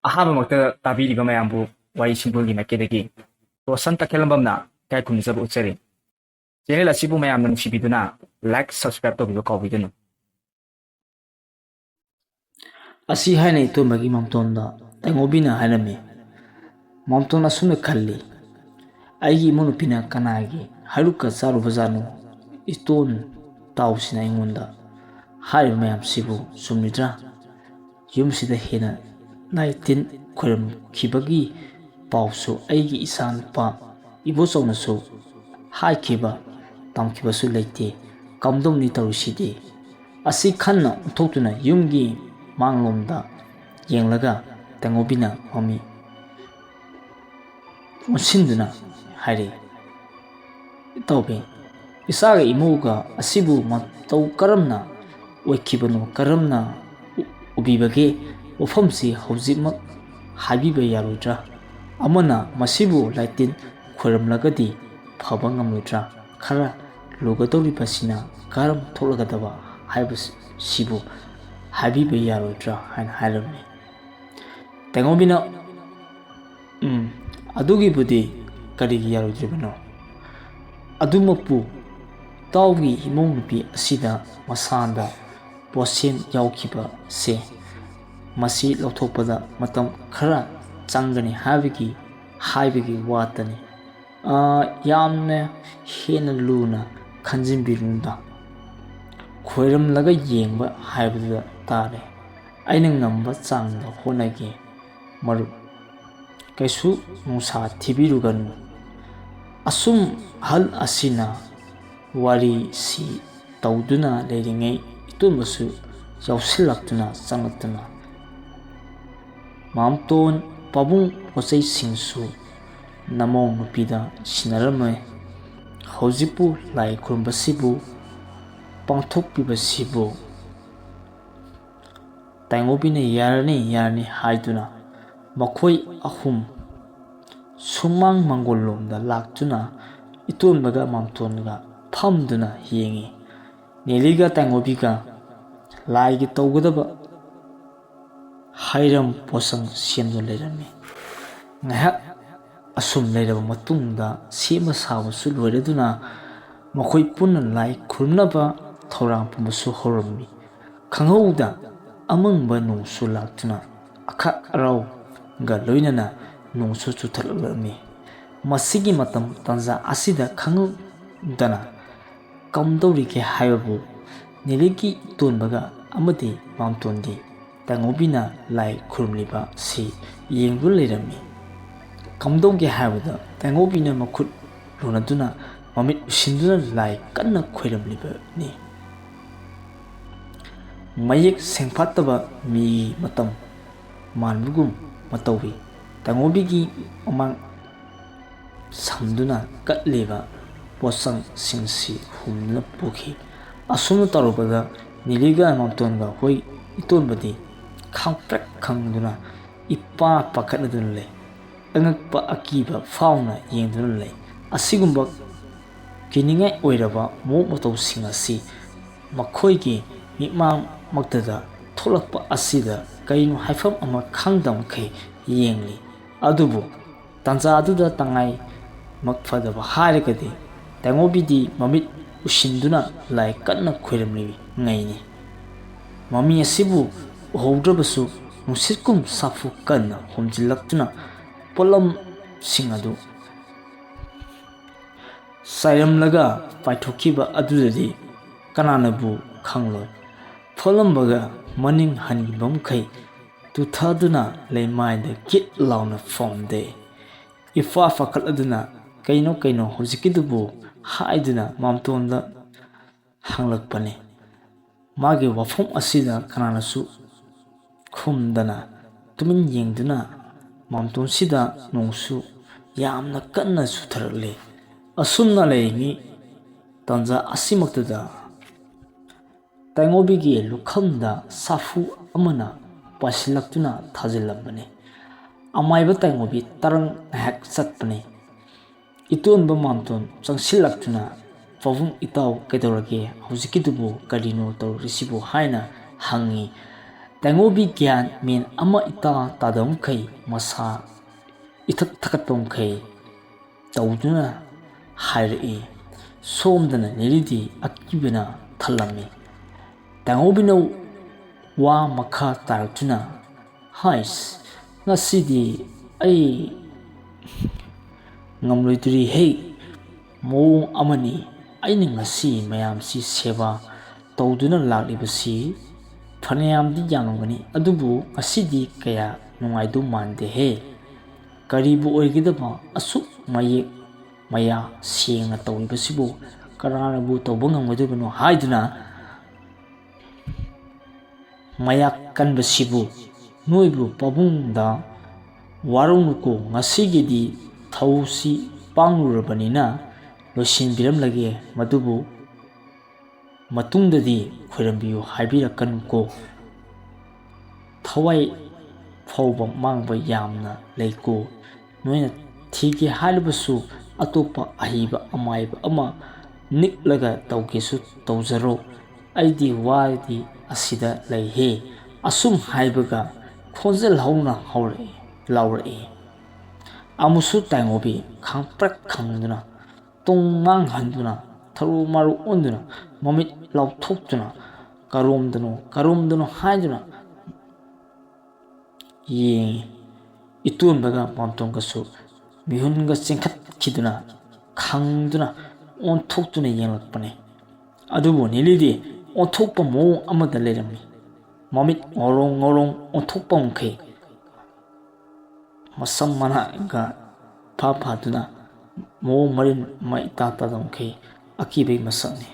ꯑꯍꯥꯟꯕꯃꯛꯇ ꯇꯥꯕꯤꯔꯤꯕ ꯃꯌꯥꯝꯕꯨ ꯋꯥꯔꯤ ꯁꯤꯡꯕꯨꯜꯒꯤ ꯃꯥꯏꯀꯩꯗꯒꯤ ꯔꯣꯁꯟ ꯇꯈꯦꯜꯂꯝꯕꯝꯅ ꯏꯀꯥꯏ ꯈꯨꯝꯅꯖꯕ ꯎꯠꯆꯔꯤ꯫ ꯆꯦꯅꯦꯜ ꯑꯁꯤꯕꯨ ꯃꯌꯥꯝꯅ ꯅꯨꯡꯁꯤꯕꯤꯗꯨꯅ ꯂꯥꯏꯛ ꯁꯕꯁꯀ꯭ꯔꯥꯏꯕ ꯇꯧꯕꯤꯕ ꯀꯥꯎꯕꯤꯒꯅꯨ꯫ ꯑꯁꯤ ꯍꯥꯏꯅ ꯏꯇꯣꯝꯕꯒꯤ ꯃꯝꯇꯣꯟꯗ ꯇꯩꯉꯣꯕꯤꯅ ꯍꯥꯏꯔꯝꯃꯤ꯫ ꯃꯝꯇꯣꯟ ꯑꯁꯨꯝꯅ ꯈꯜꯂꯤ, ꯑꯩꯒꯤ ꯏꯃꯧ ꯅꯨꯄꯤꯅ ꯀꯅꯥꯒꯤ ꯍꯩꯔꯨꯛꯀ ꯆꯥꯔꯨꯕꯖꯥꯠꯅꯣ? ꯏꯇꯣꯟ ꯇꯥꯎꯁꯤꯅ ꯑꯩꯉꯣꯟꯗ ꯍꯥꯏꯔꯤꯕ ꯃꯌꯥꯝꯁꯤꯕꯨ ꯆꯨꯝꯃꯤꯗ꯭ꯔꯥ? ꯌꯨꯝꯁꯤꯗ ꯍꯦꯟꯅ ꯂꯥꯏ ꯇꯤꯟ ꯈꯣꯏꯔꯝꯈꯤꯕꯒꯤ ꯄꯥꯎꯁꯨ ꯑꯩꯒꯤ ꯏꯆꯥ ꯅꯨꯄꯥ ꯏꯕꯣꯆꯧꯅꯁꯨ ꯍꯥꯏꯈꯤꯕ ꯇꯝꯈꯤꯕꯁꯨ ꯂꯩꯇꯦ꯫ ꯀꯝꯗꯧꯅꯤ ꯇꯧꯔꯤꯁꯤꯗꯤ? ꯑꯁꯤ ꯈꯟꯅ ꯑꯣꯟꯊꯣꯛꯇꯨꯅ ꯌꯨꯝꯒꯤ ꯃꯥꯡꯂꯣꯝꯗ ꯌꯦꯡꯂꯒ ꯇꯩꯉꯣꯕꯤꯅ ꯃꯃꯤ ꯑꯣꯟꯁꯤꯟꯗꯨꯅ ꯍꯥꯏꯔꯤ, ꯏꯇꯥꯎꯕꯤ, ꯏꯆꯥꯒ ꯏꯃꯧꯒ ꯑꯁꯤꯕꯨ ꯃꯇꯧ ꯀꯔꯝꯅ ꯑꯣꯏꯈꯤꯕꯅꯣ? ꯀꯔꯝꯅ ꯎꯕꯤꯕꯒꯦ? ꯋꯥꯐꯝꯁꯤ ꯍꯧꯖꯤꯛꯃꯛ ꯍꯥꯏꯕꯤꯕ ꯌꯥꯔꯣꯏꯗ꯭ꯔꯥ? ꯑꯃꯅ ꯃꯁꯤꯕꯨ ꯂꯥꯏꯇꯤꯟ ꯈꯣꯏꯔꯝꯂꯒꯗꯤ ꯐꯕ ꯉꯝꯂꯣꯏꯗ꯭ꯔꯥ? ꯈꯔ ꯂꯨꯒꯗꯧꯔꯤꯕꯁꯤꯅ ꯀꯔꯝ ꯊꯣꯛꯂꯒꯗꯕ ꯍꯥꯏꯕꯁꯤꯕꯨ ꯍꯥꯏꯕꯤꯕ ꯌꯥꯔꯣꯏꯗ꯭ꯔꯥ ꯍꯥꯏꯅ ꯍꯥꯏꯔꯝꯃꯤ꯫ ꯇꯩꯉꯣꯕꯤꯅ ꯑꯗꯨꯒꯤꯕꯨꯗꯤ ꯀꯔꯤꯒꯤ ꯌꯥꯔꯣꯏꯗ꯭ꯔꯤꯕꯅꯣ? ꯑꯗꯨꯃꯛꯄꯨ ꯏꯇꯥꯎꯒꯤ ꯏꯃꯧ ꯅꯨꯄꯤ ꯑꯁꯤꯗ ꯃꯁꯥꯗ ꯄꯣꯠꯁꯦꯝ ꯌꯥꯎꯈꯤꯕꯁꯦ ꯃꯁꯤ ꯂꯧꯊꯣꯛꯄꯗ ꯃꯇꯝ ꯈꯔ ꯆꯪꯒꯅꯤ ꯍꯥꯏꯕꯒꯤ ꯋꯥꯇꯅꯤ꯫ ꯌꯥꯝꯅ ꯍꯦꯟꯅ ꯂꯨꯅ ꯈꯟꯖꯤꯟꯕꯤꯔꯨꯅꯨꯗ꯫ ꯈꯣꯏꯔꯝꯂꯒ ꯌꯦꯡꯕ ꯍꯥꯏꯕꯗꯨꯗ ꯇꯥꯔꯦ꯫ ꯑꯩꯅ ꯉꯝꯕ ꯆꯥꯡꯗ ꯍꯣꯠꯅꯒꯦ ꯃꯔꯨꯞ, ꯀꯩꯁꯨ ꯅꯨꯡꯁꯥ ꯊꯤꯕꯤꯔꯨꯒꯅꯨ꯫ ꯑꯁꯨꯝ ꯑꯍꯜ ꯑꯁꯤꯅ ꯋꯥꯔꯤꯁꯤ ꯇꯧꯗꯨꯅ ꯂꯩꯔꯤꯉꯩ ꯏꯇꯣꯝꯕꯁꯨ ꯌꯥꯎꯁꯤꯜꯂꯛꯇꯨꯅ ꯆꯪꯂꯛꯇꯨꯅ, ꯃꯥꯝꯇꯣꯟ ꯄꯥꯕꯨꯡ ꯄꯣꯠꯆꯩꯁꯤꯡꯁꯨ ꯅꯃꯧ ꯅꯨꯄꯤꯗ ꯁꯤꯟꯅꯔꯝꯃꯦ꯫ ꯍꯧꯖꯤꯛꯄꯨ ꯂꯥꯏ ꯈꯨꯔꯨꯝꯕꯁꯤꯕꯨ ꯄꯥꯡꯊꯣꯛꯄꯤꯕꯁꯤꯕꯨ ꯇꯩꯉꯣꯕꯤꯅ ꯌꯥꯔꯅꯤ ꯌꯥꯔꯅꯤ ꯍꯥꯏꯗꯨꯅ ꯃꯈꯣꯏ ꯑꯍꯨꯝ ꯁꯨꯃꯥꯡ ꯃꯥꯡꯒꯣꯜꯂꯣꯝꯗ ꯂꯥꯛꯇꯨꯅ ꯏꯇꯣꯟꯕꯒ ꯃꯥꯝꯇꯣꯟꯒ ꯐꯝꯗꯨꯅ ꯌꯦꯡꯉꯤ꯫ ꯅꯦꯂꯤꯒ ꯇꯩꯉꯣꯕꯤꯒ ꯂꯥꯏꯒꯤ ꯇꯧꯒꯗꯕ ꯍꯩꯔꯝ ꯄꯣꯠꯆꯪ ꯁꯦꯝꯗꯨꯅ ꯂꯩꯔꯝꯃꯤ꯫ ꯉꯥꯏꯍꯥꯛ ꯑꯁꯨꯝ ꯂꯩꯔꯕ ꯃꯇꯨꯡꯗ ꯁꯦꯝꯕ ꯁꯥꯕꯁꯨ ꯂꯣꯏꯔꯗꯨꯅ ꯃꯈꯣꯏ ꯄꯨꯟꯅ ꯂꯥꯏ ꯈꯨꯔꯨꯝꯅꯕ ꯊꯧꯔꯥꯡ ꯄꯨꯡꯕꯁꯨ ꯍꯧꯔꯝꯃꯤ꯫ ꯈꯪꯍꯧꯗ ꯑꯃꯪꯕ ꯅꯣꯡꯁꯨ ꯂꯥꯛꯇꯨꯅ ꯑꯈꯥꯛ ꯑꯔꯥꯎꯒ ꯂꯣꯏꯅꯅ ꯅꯣꯡꯁꯨ ꯆꯨꯊꯔꯛꯂꯝꯃꯤ꯫ ꯃꯁꯤꯒꯤ ꯃꯇꯝ ꯇꯥꯟꯖꯥ ꯑꯁꯤꯗ ꯈꯪꯍꯧꯗꯅ ꯀꯝꯗꯧꯔꯤꯒꯦ ꯍꯥꯏꯕꯕꯨ ꯅꯦꯂꯤꯒꯤ ꯏꯇꯣꯟꯕꯒ ꯑꯃꯗꯤ ꯃꯥꯝꯇꯣꯟꯗꯤ ꯇꯩꯉꯣꯕꯤꯅ ꯂꯥꯏ ꯈꯨꯔꯨꯝꯂꯤꯕꯁꯤ ꯌꯦꯡꯗꯨꯅ ꯂꯩꯔꯝꯃꯤ꯫ ꯀꯝꯗꯧꯒꯦ ꯍꯥꯏꯕꯗ ꯇꯩꯉꯣꯕꯤꯅ ꯃꯈꯨꯠ ꯂꯣꯟꯅꯗꯨꯅ ꯃꯃꯤꯠ ꯎꯏꯁꯤꯟꯗꯨꯅ ꯂꯥꯏ ꯀꯟꯅ ꯈꯣꯏꯔꯝꯂꯤꯕꯅꯤ꯫ ꯃꯌꯦꯛ ꯁꯦꯡꯐꯥꯠꯇꯕ ꯃꯤꯒꯤ ꯃꯇꯝ ꯃꯥꯟꯕꯒꯨꯝ ꯃꯇꯧꯏ꯫ ꯇꯩꯉꯣꯕꯤꯒꯤ ꯃꯃꯥꯡ ꯁꯝꯗꯨꯅ ꯀꯠꯂꯤꯕ ꯄꯣꯠꯆꯪꯁꯤꯡꯁꯤ ꯍꯨꯝꯗꯨꯅ ꯄꯨꯈꯤ꯫ ꯑꯁꯨꯝꯅ ꯇꯧꯔꯨꯕꯗ ꯅꯦꯂꯤꯒ ꯃꯥꯝꯇꯣꯟꯒ ꯍꯣꯏ ꯏꯇꯣꯟꯕꯗꯤ ꯈꯥꯡꯄ꯭ꯔꯦꯛ ꯈꯪꯗꯨꯅ ꯏꯄꯥ ꯄꯥꯈꯠꯅꯗꯨꯅ ꯂꯩ꯫ ꯑꯉꯛꯄ ꯑꯀꯤꯕ ꯐꯥꯎꯅ ꯌꯦꯡꯗꯨꯅ ꯂꯩ꯫ ꯑꯁꯤꯒꯨꯝꯕ ꯀꯤꯅꯤꯡꯉꯥꯏ ꯑꯣꯏꯔꯕ ꯃꯑꯣꯡ ꯃꯇꯧꯁꯤꯡ ꯑꯁꯤ ꯃꯈꯣꯏꯒꯤ ꯃꯤꯠꯃꯥꯡꯃꯛꯇꯗ ꯊꯣꯛꯂꯛꯄ ꯑꯁꯤꯗ ꯀꯔꯤꯅꯣ ꯍꯥꯏꯐꯝ ꯑꯃ ꯈꯪꯗꯃꯈꯩ ꯌꯦꯡꯂꯤ꯫ ꯑꯗꯨꯕꯨ ꯇꯥꯟꯖꯥꯗꯨꯗ ꯇꯉꯥꯏꯃꯛꯐꯗꯕ ꯍꯥꯏꯔꯒꯗꯤ ꯇꯩꯉꯣꯕꯤꯗꯤ ꯃꯃꯤꯠ ꯎꯏꯁꯤꯟꯗꯨꯅ ꯂꯥꯏ ꯀꯟꯅ ꯈꯣꯏꯔꯝꯂꯤꯉꯩꯅꯤ꯫ ꯃꯃꯤ ꯑꯁꯤꯕꯨ ꯎꯍꯧꯗ꯭ꯔꯕꯁꯨ ꯅꯨꯡꯁꯤꯠꯀꯨꯝ ꯁꯥꯐꯨ ꯀꯟꯅ ꯍꯨꯝꯖꯤꯜꯂꯛꯇꯨꯅ ꯄꯣꯠꯂꯝꯁꯤꯡ ꯑꯗꯨ ꯆꯥꯏꯔꯝꯂꯒ ꯄꯥꯏꯊꯣꯛꯈꯤꯕ ꯑꯗꯨꯗꯗꯤ ꯀꯅꯥꯅꯕꯨ ꯈꯪꯂꯣꯏ? ꯐꯣꯠꯂꯝꯕꯒ ꯃꯅꯤꯡ ꯍꯟꯈꯤꯕꯃꯈꯩ ꯇꯨꯊꯗꯨꯅ ꯂꯩꯃꯥꯏꯗ ꯒꯤꯠ ꯂꯥꯎꯅ ꯐꯝꯗꯦ꯫ ꯏꯄꯥ ꯄꯥꯈꯠꯂꯗꯨꯅ ꯀꯩꯅꯣ ꯍꯧꯖꯤꯛꯀꯤꯗꯨꯕꯨ ꯍꯥꯏꯗꯨꯅ ꯃꯥꯝꯇꯣꯟꯗ ꯍꯪꯂꯛꯄꯅꯤ꯫ ꯃꯥꯒꯤ ꯋꯥꯐꯝ ꯑꯁꯤꯗ ꯀꯅꯥꯅꯁꯨ ꯈꯨꯝꯗꯅ ꯇꯨꯃꯤꯟ ꯌꯦꯡꯗꯨꯅ ꯃꯥꯝꯇꯣꯟꯁꯤꯗ ꯅꯣꯡꯁꯨ ꯌꯥꯝꯅ ꯀꯟꯅ ꯆꯨꯊꯔꯛꯂꯤ꯫ ꯑꯁꯨꯝꯅ ꯂꯩꯔꯤꯉꯩ ꯇꯥꯟꯖꯥ ꯑꯁꯤꯃꯛꯇꯗ ꯇꯩꯉꯣꯕꯤꯒꯤ ꯂꯨꯈꯝꯗ ꯁꯥꯐꯨ ꯑꯃꯅ ꯄꯥꯏꯁꯤꯜꯂꯛꯇꯨꯅ ꯊꯥꯖꯤꯜꯂꯝꯕꯅꯤ꯫ ꯑꯃꯥꯏꯕ ꯇꯩꯉꯣꯕꯤ ꯇꯔꯪ ꯉꯥꯏꯍꯥꯛ ꯆꯠꯄꯅꯤ꯫ ꯏꯇꯣꯟꯕ ꯃꯥꯝꯇꯣꯟ ꯆꯪꯁꯤꯜꯂꯛꯇꯨꯅ ꯄꯥꯕꯨꯡ ꯏꯇꯥꯎ ꯀꯩꯗꯧꯔꯒꯦ? ꯍꯧꯖꯤꯛꯀꯤꯗꯨꯕꯨ ꯀꯔꯤꯅꯣ ꯇꯧꯔꯤꯁꯤꯕꯨ ꯍꯥꯏꯅ ꯍꯪꯉꯤ꯫ ꯇꯥꯏꯉꯣꯕꯤ ꯒ꯭ꯌꯥꯟ ꯃꯦꯟ ꯑꯃ ꯏꯇꯥ ꯇꯥꯗꯕꯃꯈꯩ ꯃꯁꯥ ꯏꯊꯛ ꯊꯛꯀꯠꯄꯃꯈꯩ ꯇꯧꯗꯨꯅ ꯍꯥꯏꯔꯛꯏ꯫ ꯁꯣꯝꯗꯅ ꯅꯦꯔꯤꯗꯤ ꯑꯀꯤꯕꯅ ꯊꯜꯂꯝꯃꯤ꯫ ꯇꯥꯏꯉꯣꯕꯤꯅ ꯋꯥ ꯃꯈꯥ ꯇꯥꯔꯛꯇꯨꯅ ꯍꯥꯏꯁ ꯉꯁꯤꯗꯤ ꯑꯩ ꯉꯝꯂꯣꯏꯗꯣꯔꯤꯍꯦ, ꯃꯑꯣꯡ ꯑꯃꯅꯤ ꯑꯩꯅ ꯉꯁꯤ ꯃꯌꯥꯝꯁꯤ ꯁꯦꯕꯥ ꯇꯧꯗꯨꯅ ꯂꯥꯛꯂꯤꯕꯁꯤ ꯐꯅꯌꯥꯝꯗꯤ ꯌꯥꯝꯂꯝꯒꯅꯤ, ꯑꯗꯨꯕꯨ ꯉꯁꯤꯗꯤ ꯀꯌꯥ ꯅꯨꯡꯉꯥꯏꯗꯧ ꯃꯥꯟꯗꯦꯍꯦ꯫ ꯀꯔꯤꯕꯨ ꯑꯣꯏꯒꯗꯕ ꯑꯁꯨꯛ ꯃꯌꯦꯛ ꯃꯌꯥ ꯁꯦꯡꯅ ꯇꯧꯔꯤꯕꯁꯤꯕꯨ ꯀꯅꯥꯅꯕꯨ ꯇꯧꯕ ꯉꯝꯒꯗꯕꯅꯣ ꯍꯥꯏꯗꯨꯅ ꯃꯌꯥꯛ ꯀꯟꯕꯁꯤꯕꯨ ꯅꯣꯏꯕꯨ ꯄꯥꯕꯨꯡꯗ ꯋꯥꯔꯧꯅꯨꯀꯣ, ꯉꯁꯤꯒꯤꯗꯤ ꯊꯧꯁꯤ ꯄꯥꯡꯂꯨꯔꯕꯅꯤꯅ ꯂꯣꯏꯁꯤꯟꯕꯤꯔꯝꯂꯒꯦ, ꯃꯗꯨꯕꯨ ꯃꯇꯨꯡꯗꯗꯤ ꯈꯣꯏꯔꯝꯕꯤꯌꯨ ꯍꯥꯏꯕꯤꯔꯛꯀꯅꯨꯀꯣ꯫ ꯊꯋꯥꯏ ꯐꯥꯎꯕ ꯃꯥꯡꯕ ꯌꯥꯝꯅ ꯂꯩꯀꯣ꯫ ꯅꯣꯏꯅ ꯊꯤꯒꯦ ꯍꯥꯏꯔꯕꯁꯨ ꯑꯇꯣꯞꯄ ꯑꯍꯩꯕ ꯑꯃꯥꯏꯕ ꯑꯃ ꯅꯤꯛꯂꯒ ꯇꯧꯒꯦꯁꯨ ꯇꯧꯖꯔꯣ, ꯑꯩꯗꯤ ꯋꯥꯗꯤ ꯑꯁꯤꯗ ꯂꯩꯍꯦ꯫ ꯑꯁꯨꯝ ꯍꯥꯏꯕꯒ ꯈꯣꯟꯖꯦꯜ ꯍꯧꯅ ꯂꯥꯎꯔꯛꯏ꯫ ꯑꯃꯨꯛꯁꯨ ꯇꯥꯏꯉꯣꯕꯤ ꯈꯪꯄ꯭ꯔꯦꯛ ꯈꯪꯗꯨꯅ ꯇꯨꯡ ꯃꯥꯡꯍꯟꯗꯨꯅ ꯊꯔꯨ ꯃꯥꯔꯨ ꯑꯣꯟꯗꯨꯅ ꯃꯃꯤꯠ ꯂꯥꯎꯊꯣꯛꯇꯨꯅ ꯀꯔꯣꯝꯗꯅꯣ ꯍꯥꯏꯗꯨꯅ ꯌꯦꯡꯏ꯫ ꯏꯇꯣꯟꯕꯒ ꯃꯥꯝꯇꯣꯟꯒꯁꯨ ꯃꯤꯍꯨꯟꯒ ꯆꯤꯡꯈꯠꯈꯤꯗꯨꯅ ꯈꯪꯗꯨꯅ ꯑꯣꯟꯊꯣꯛꯇꯨꯅ ꯌꯦꯡꯂꯛꯄꯅꯤ꯫ ꯑꯗꯨꯕꯨ ꯅꯦꯂꯤꯗꯤ ꯑꯣꯟꯊꯣꯛꯄ ꯃꯑꯣꯡ ꯑꯃꯗ ꯂꯩꯔꯝꯃꯤ꯫ ꯃꯃꯤꯠ ꯉꯧꯔꯣꯡ ꯉꯧꯔꯣꯡ ꯑꯣꯟꯊꯣꯛꯄꯃꯈꯩ, ꯃꯁꯝ ꯃꯅꯥꯒ ꯏꯐꯥ ꯐꯥꯗꯨꯅ ꯃꯑꯣꯡ ꯃꯔꯤꯟ ꯑꯃ ꯏꯇꯥ ꯇꯥꯗꯕꯃꯈꯩ ꯑꯀꯤꯕꯒꯤ ꯃꯁꯛꯅꯤ꯫